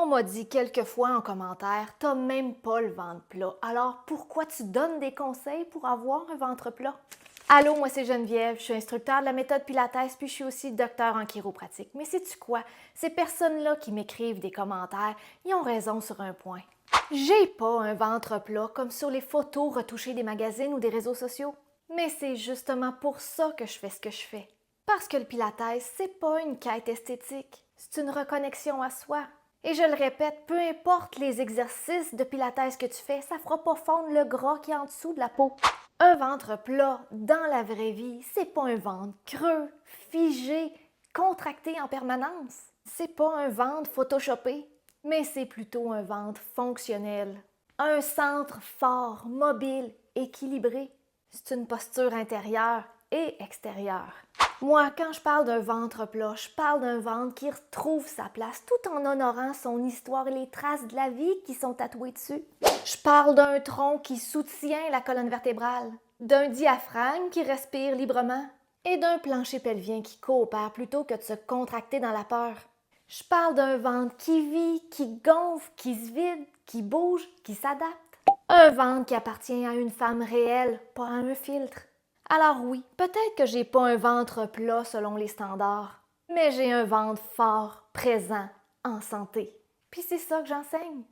On m'a dit quelques fois en commentaire, t'as même pas le ventre plat, alors pourquoi tu donnes des conseils pour avoir un ventre plat? Allô, moi c'est Geneviève, je suis instructeur de la méthode Pilates, puis je suis aussi docteur en chiropratique. Mais sais-tu quoi? Ces personnes-là qui m'écrivent des commentaires, ils ont raison sur un point. J'ai pas un ventre plat comme sur les photos retouchées des magazines ou des réseaux sociaux. Mais c'est justement pour ça que je fais ce que je fais. Parce que le Pilates, c'est pas une quête esthétique, c'est une reconnexion à soi. Et je le répète, peu importe les exercices de Pilates que tu fais, ça fera pas fondre le gras qui est en dessous de la peau. Un ventre plat dans la vraie vie, c'est pas un ventre creux, figé, contracté en permanence. C'est pas un ventre photoshopé, mais c'est plutôt un ventre fonctionnel. Un centre fort, mobile, équilibré. C'est une posture intérieure et extérieure. Moi, quand je parle d'un ventre plat, je parle d'un ventre qui retrouve sa place tout en honorant son histoire et les traces de la vie qui sont tatouées dessus. Je parle d'un tronc qui soutient la colonne vertébrale, d'un diaphragme qui respire librement et d'un plancher pelvien qui coopère plutôt que de se contracter dans la peur. Je parle d'un ventre qui vit, qui gonfle, qui se vide, qui bouge, qui s'adapte. Un ventre qui appartient à une femme réelle, pas à un filtre. Alors oui, peut-être que j'ai pas un ventre plat selon les standards, mais j'ai un ventre fort, présent, en santé. Puis c'est ça que j'enseigne.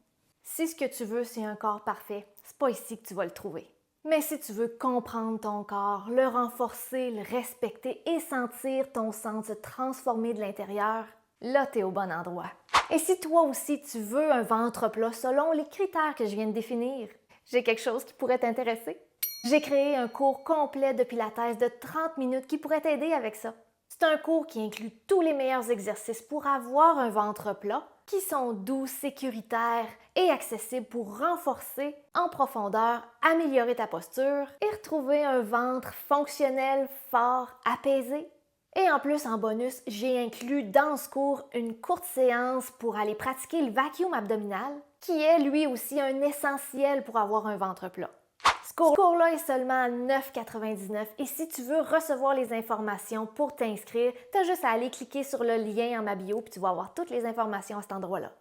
Si ce que tu veux, c'est un corps parfait, c'est pas ici que tu vas le trouver. Mais si tu veux comprendre ton corps, le renforcer, le respecter et sentir ton sang se transformer de l'intérieur, là, t'es au bon endroit. Et si toi aussi tu veux un ventre plat selon les critères que je viens de définir, j'ai quelque chose qui pourrait t'intéresser. J'ai créé un cours complet de Pilates de 30 minutes qui pourrait t'aider avec ça. C'est un cours qui inclut tous les meilleurs exercices pour avoir un ventre plat, qui sont doux, sécuritaires et accessibles pour renforcer en profondeur, améliorer ta posture et retrouver un ventre fonctionnel, fort, apaisé. Et en plus, en bonus, j'ai inclus dans ce cours une courte séance pour aller pratiquer le vacuum abdominal, qui est lui aussi un essentiel pour avoir un ventre plat. Ce cours-là est seulement à 9,99 et si tu veux recevoir les informations pour t'inscrire, tu as juste à aller cliquer sur le lien en ma bio puis tu vas avoir toutes les informations à cet endroit-là.